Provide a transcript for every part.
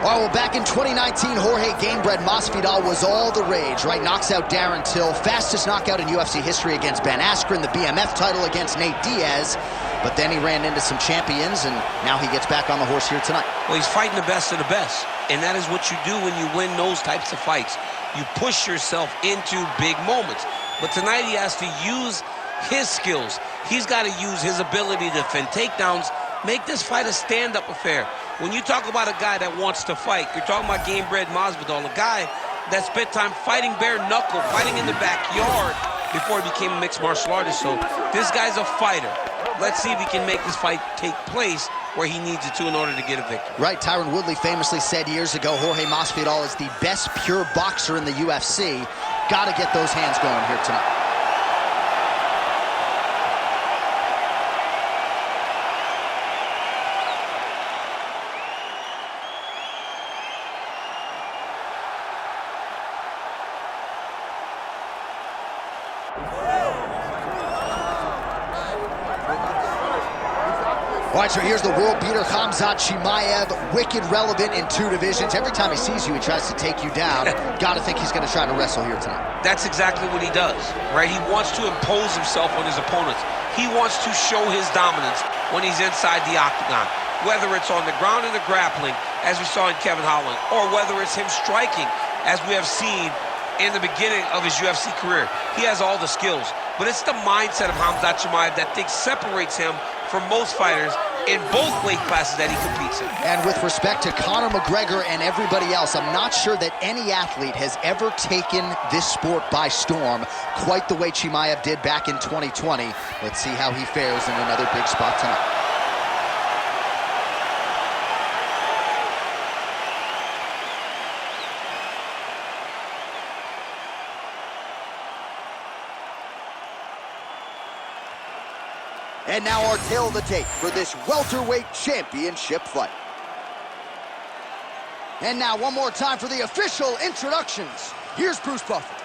All right, well, back in 2019, Jorge Gamebred Masvidal was all the rage, right? Knocks out Darren Till, fastest knockout in UFC history against Ben Askren, the BMF title against Nate Diaz. But then he ran into some champions, and now he gets back on the horse here tonight. Well, he's fighting the best of the best, and that is what you do when you win those types of fights. You push yourself into big moments. But tonight he has to use his skills. He's got to use his ability to defend takedowns, make this fight a stand-up affair. When you talk about a guy that wants to fight, you're talking about Gamebred Masvidal, a guy that spent time fighting bare knuckle, fighting in the backyard before he became a mixed martial artist. So this guy's a fighter. Let's see if he can make this fight take place where he needs it to in order to get a victory. Right, Tyron Woodley famously said years ago, Jorge Masvidal is the best pure boxer in the UFC. Got to get those hands going here tonight. All right, so here's the world beater, Khamzat Chimaev, wicked relevant in 2 divisions. Every time he sees you, he tries to take you down. Got to think he's going to try to wrestle here tonight. That's exactly what he does, right? He wants to impose himself on his opponents. He wants to show his dominance when he's inside the octagon, whether it's on the ground in the grappling, as we saw in Kevin Holland, or whether it's him striking, as we have seen in the beginning of his UFC career. He has all the skills, but it's the mindset of Khamzat Chimaev that separates him from most fighters in both weight classes that he competes in. And with respect to Conor McGregor and everybody else, I'm not sure that any athlete has ever taken this sport by storm quite the way Chimaev did back in 2020. Let's see how he fares in another big spot tonight. And now our tale of the tape for this welterweight championship fight. And now one more time for the official introductions. Here's Bruce Buffer.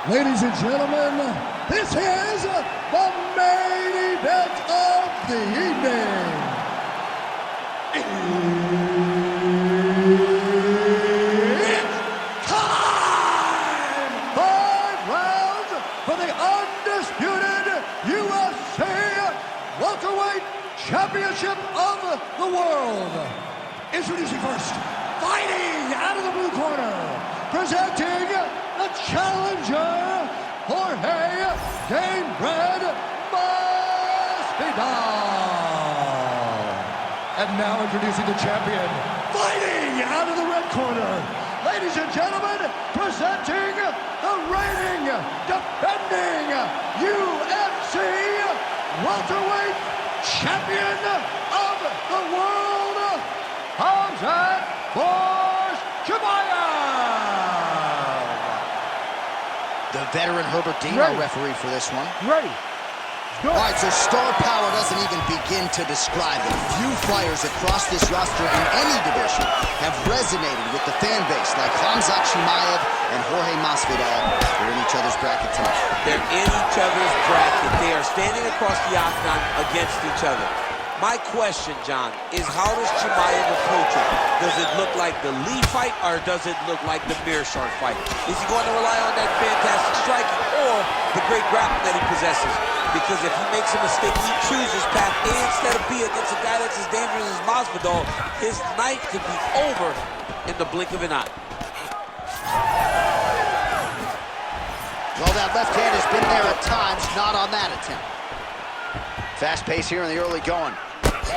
Ladies and gentlemen, this is the main event of the evening. It's time! 5 rounds for the undisputed UFC welterweight championship of the world. Introducing first, fighting out of the blue corner, presenting the challenger, Jorge Gamebred Masvidal. And now introducing the champion, fighting out of the red corner, ladies and gentlemen, presenting the reigning, defending UFC welterweight champion of the world, Khamzat Chimaev. The veteran Herbert Dean, our referee for this one. Ready. Go. All right, so star power doesn't even begin to describe it. Few fighters across this roster in any division have resonated with the fan base like Khamzat Chimaev and Jorge Masvidal. They're in each other's bracket tonight. They're in each other's bracket. They are standing across the octagon against each other. My question, John, is how does Chimaev approach it? Does it look like the Lee fight, or does it look like the Meerschaert fight? Is he going to rely on that fantastic striking or the great grappling that he possesses? Because if he makes a mistake, he chooses path A instead of B against a guy that's as dangerous as Masvidal, his night could be over in the blink of an eye. Well, that left hand has been there at times, not on that attempt. Fast pace here in the early going. Such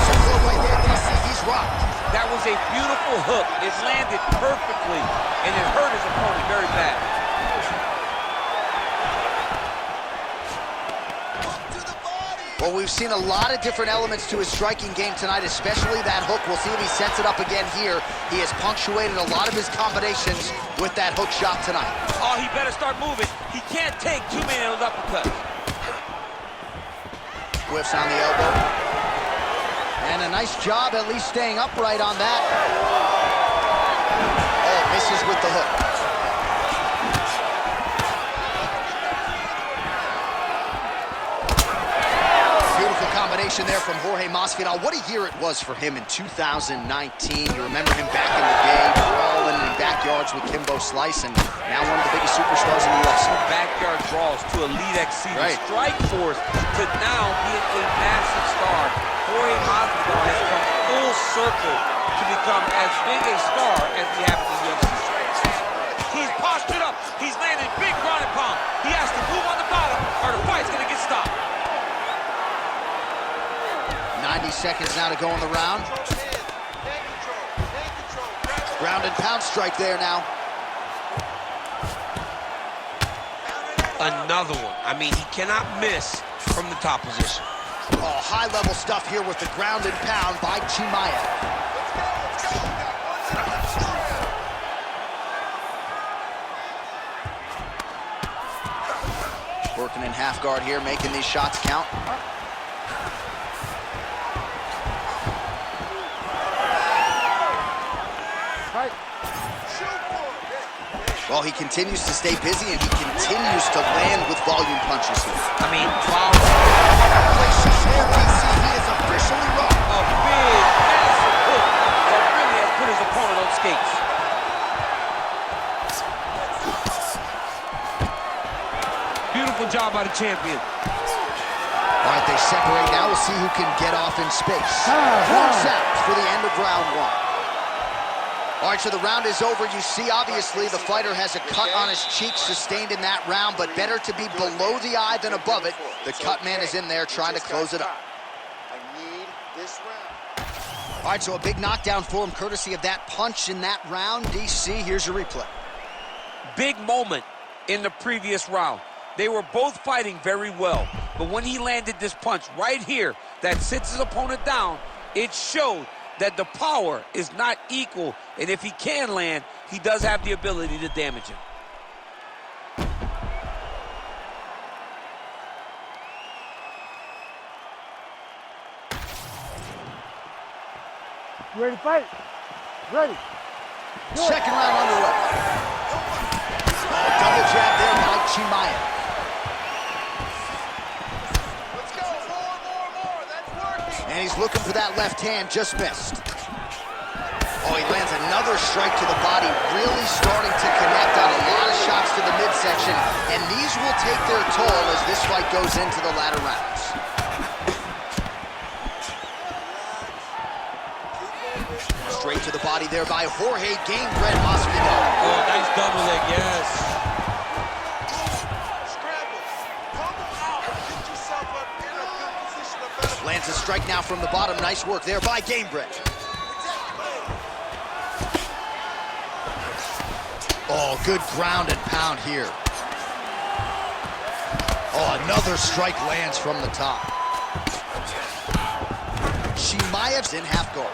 a good right there, DC. He's rocked. That was a beautiful hook. It landed perfectly, and it hurt his opponent very bad. Well, we've seen a lot of different elements to his striking game tonight, especially that hook. We'll see if he sets it up again here. He has punctuated a lot of his combinations with that hook shot tonight. Oh, he better start moving. He can't take too many of those uppercuts. Whiffs on the elbow. And a nice job at least staying upright on that. Oh, misses with the hook. domination there from Jorge Masvidal. What a year it was for him in 2019. You remember him back in the day, brawling in backyards with Kimbo Slice, and now one of the biggest superstars in the UFC. Backyard draws to Elite XC, right. Strike Force to now being a massive star. Jorge Masvidal has come full circle to become as big a star as we have in the UFC. He's postured up. He's landing big ground and pound. He has to move on the bottom or the fight's going to get stopped. 90 seconds now to go in the round. Ground and pound strike there now. Another one. I mean, he cannot miss from the top position. Oh, high-level stuff here with the ground and pound by Chimaev. Working in half guard here, making these shots count. Well, he continues to stay busy, and he continues to land with volume punches here. I mean, wow. Places here, DC, he is officially wrong. A big, massive hook that really has put his opponent on skates. Beautiful job by the champion. All right, they separate now. We'll see who can get off in space. Force out for the end of round one. All right, so the round is over. You see, obviously, the fighter has a cut on his cheek sustained in that round, but better to be below the eye than above it. The cut man is in there trying to close it up. I need this round. All right, so a big knockdown for him, courtesy of that punch in that round. DC, here's your replay. Big moment in the previous round. They were both fighting very well, but when he landed this punch right here that sits his opponent down, it showed that the power is not equal, and if he can land, he does have the ability to damage him. You ready to fight? Ready. Second round underway. Oh, double jab there by Chimaev. Let's go, more, that's working. And he's looking for that left hand, just missed. Oh, he lands another strike to the body, really starting to connect on a lot of shots to the midsection, and these will take their toll as this fight goes into the latter rounds. Straight to the body there by Jorge Gamebred Masvidal. Oh, nice double leg, yes. Scramble. Come out and get yourself up in a good position of battle. Lands a strike now from the bottom. Nice work there by Gamebred. Oh, good ground and pound here. Oh, another strike lands from the top. Chimaev's in half guard.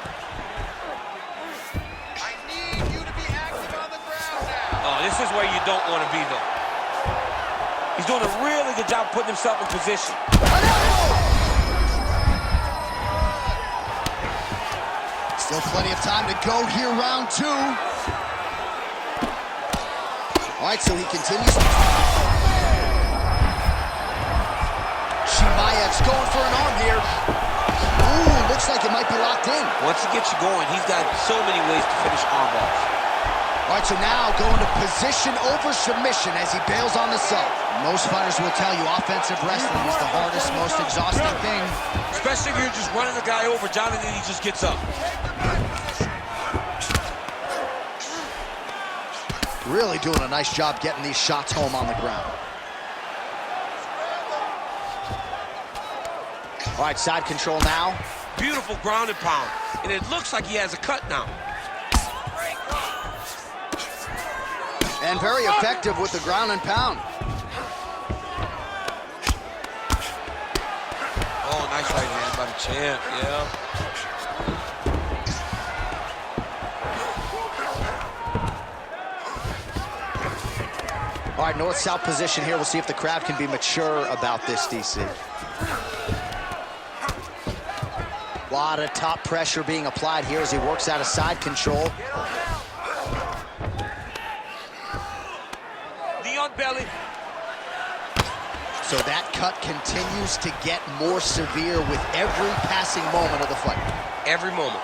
I need you to be active on the ground now. Oh, this is where you don't want to be, though. He's doing a really good job putting himself in position. Still plenty of time to go here, round two. All right, so he continues. Chimaev's going for an arm here. Ooh, looks like it might be locked in. Once he gets you going, he's got so many ways to finish armballs. All right, so now going to position over submission as he bails on the sub. Most fighters will tell you offensive wrestling is the hardest, most exhausting thing. Especially if you're just running the guy over, John, and then he just gets up. Really doing a nice job getting these shots home on the ground. All right, side control now. Beautiful ground and pound. And it looks like he has a cut now. And very effective with the ground and pound. Oh, nice right hand by the champ, yeah. All right, north-south position here. We'll see if the crowd can be mature about this, DC. A lot of top pressure being applied here as he works out of side control. Knee on belly. So that cut continues to get more severe with every passing moment of the fight. Every moment.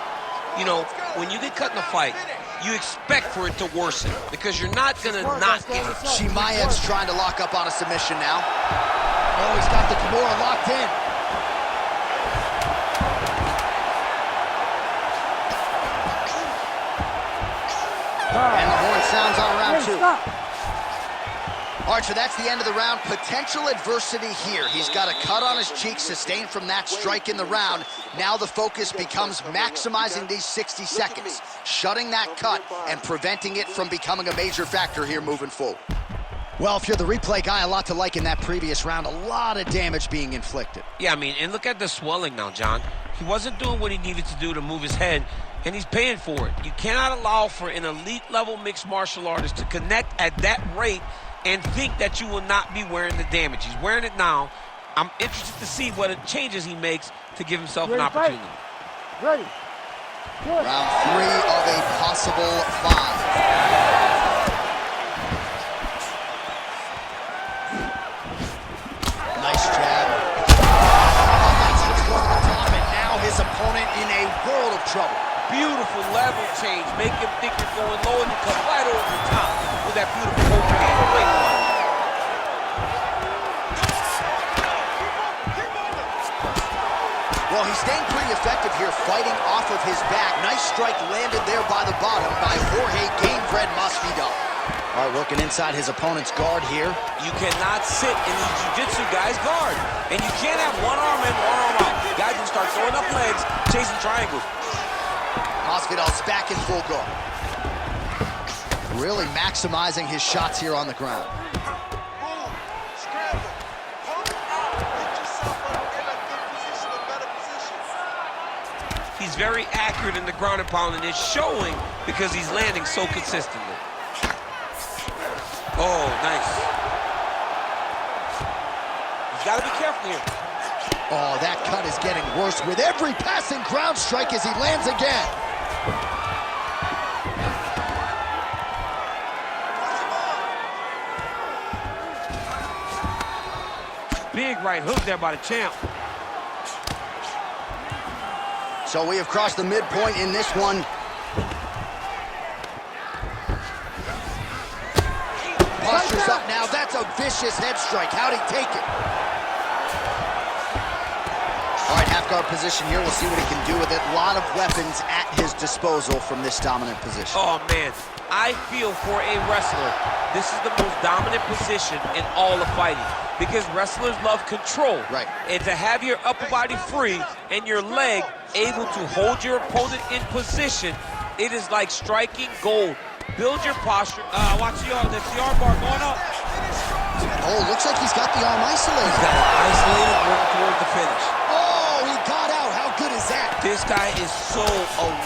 You know, when you get cut in a fight, you expect for it to worsen because you're not going to not get it. Chimaev's trying to lock up on a submission now. Oh, he's got the Kimura locked in. And the horn sounds on round 2. Archer, that's the end of the round. Potential adversity here. He's got a cut on his cheek sustained from that strike in the round. Now the focus becomes maximizing these 60 seconds, shutting that cut and preventing it from becoming a major factor here moving forward. Well, if you're the replay guy, a lot to like in that previous round. A lot of damage being inflicted. Yeah, I mean, and look at the swelling now, John. He wasn't doing what he needed to do to move his head, and he's paying for it. You cannot allow for an elite-level mixed martial artist to connect at that rate and think that you will not be wearing the damage. He's wearing it now. I'm interested to see what changes he makes to give himself an opportunity. Ready. Good. Round 3 of a possible 5. Nice jab. That's just over the top, and now his opponent in a world of trouble. Beautiful level change. Make him think you're going low, and you come right over the top with that beautiful overhand. Great one. Well, he's staying pretty effective here, fighting off of his back. Nice strike landed there by the bottom by Jorge Gamebred Masvidal. All right, working inside his opponent's guard here. You cannot sit in the jiu-jitsu guy's guard. And you can't have one arm in, one arm out. Guys will start throwing up legs, chasing triangles. Masvidal's back in full guard. Really maximizing his shots here on the ground. Boom. Scramble. Pump out. Get yourself up in a good position, a better position. He's very accurate in the ground and pound, and it's showing because he's landing so consistently. Oh, nice. He's got to be careful here. Oh, that cut is getting worse with every passing ground strike as he lands again. Big right hook there by the champ. So we have crossed the midpoint in this one. Posture's up now. That's a vicious head strike. How'd he take it? All right, half guard position here. We'll see what he can do with it. A lot of weapons at his disposal from this dominant position. Oh, man. I feel for a wrestler, this is the most dominant position in all of fighting because wrestlers love control. Right. And to have your upper body free and your leg able to hold your opponent in position, it is like striking gold. Build your posture. Watch the arm. That's the arm bar going up. Oh, looks like he's got the arm isolated. He's got it isolated, working towards the finish. Oh, he got out. How good is that? This guy is so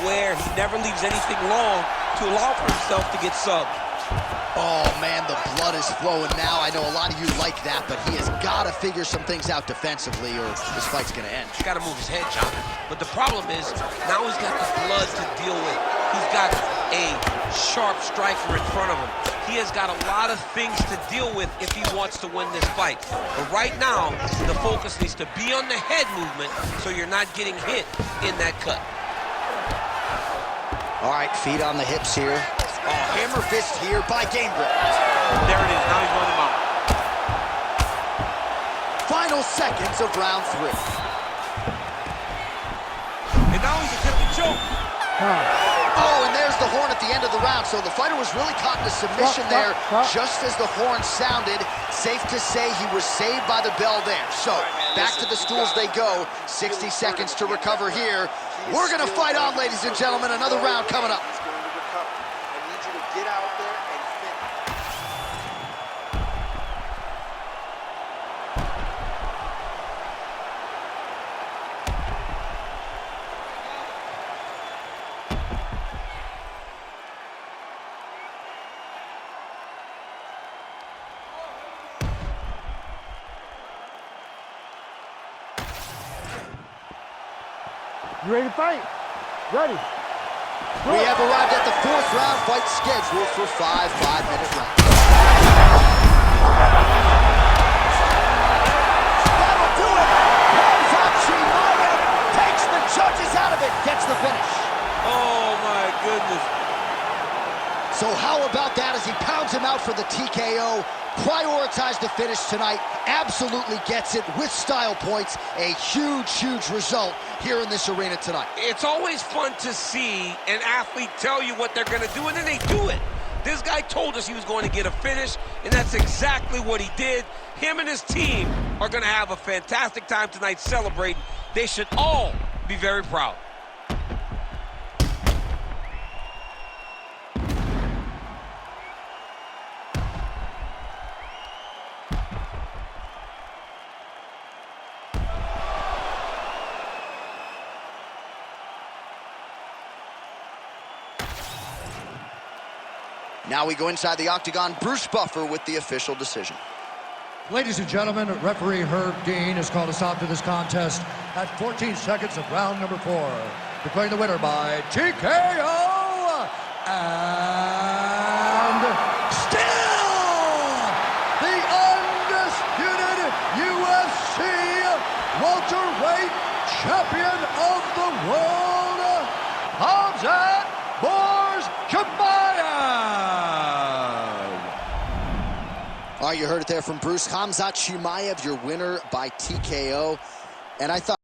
aware. He never leaves anything long to allow for himself to get subbed. Oh, man, the blood is flowing now. I know a lot of you like that, but he has got to figure some things out defensively or this fight's going to end. He's got to move his head, John. But the problem is, now he's got the blood to deal with. He's got a sharp striker in front of him. He has got a lot of things to deal with if he wants to win this fight. But right now, the focus needs to be on the head movement so you're not getting hit in that cut. All right, feet on the hips here. Oh, hammer fist here by Gamebred. There it is. Now he's running him out. Final seconds of round 3. And now he's attempting to choke. Oh, and there's the horn at the end of the round. So the fighter was really caught in a submission there just as the horn sounded. Safe to say he was saved by the bell there. So back to the stools they go. 60 seconds to recover here. We're going to fight on, ladies and gentlemen. Another round coming up. I need you to get out there and finish. You ready to fight? Ready. We have arrived at the 4th round, fight scheduled for 5 5-minute rounds. Charges out of it, gets the finish. Oh, my goodness. So how about that as he pounds him out for the TKO? Prioritized the finish tonight, absolutely gets it with style points. A huge, huge result here in this arena tonight. It's always fun to see an athlete tell you what they're going to do, and then they do it. This guy told us he was going to get a finish, and that's exactly what he did. Him and his team are going to have a fantastic time tonight celebrating. They should all be very proud. Now we go inside the octagon. Bruce Buffer with the official decision. Ladies and gentlemen, referee Herb Dean has called a stop to this contest at 14 seconds of round number 4. Declaring the winner by TKO, and still the undisputed UFC welterweight champion of the world, Khamzat Chimaev. All right, you heard it there from Bruce. Khamzat Chimaev, your winner by TKO. And I thought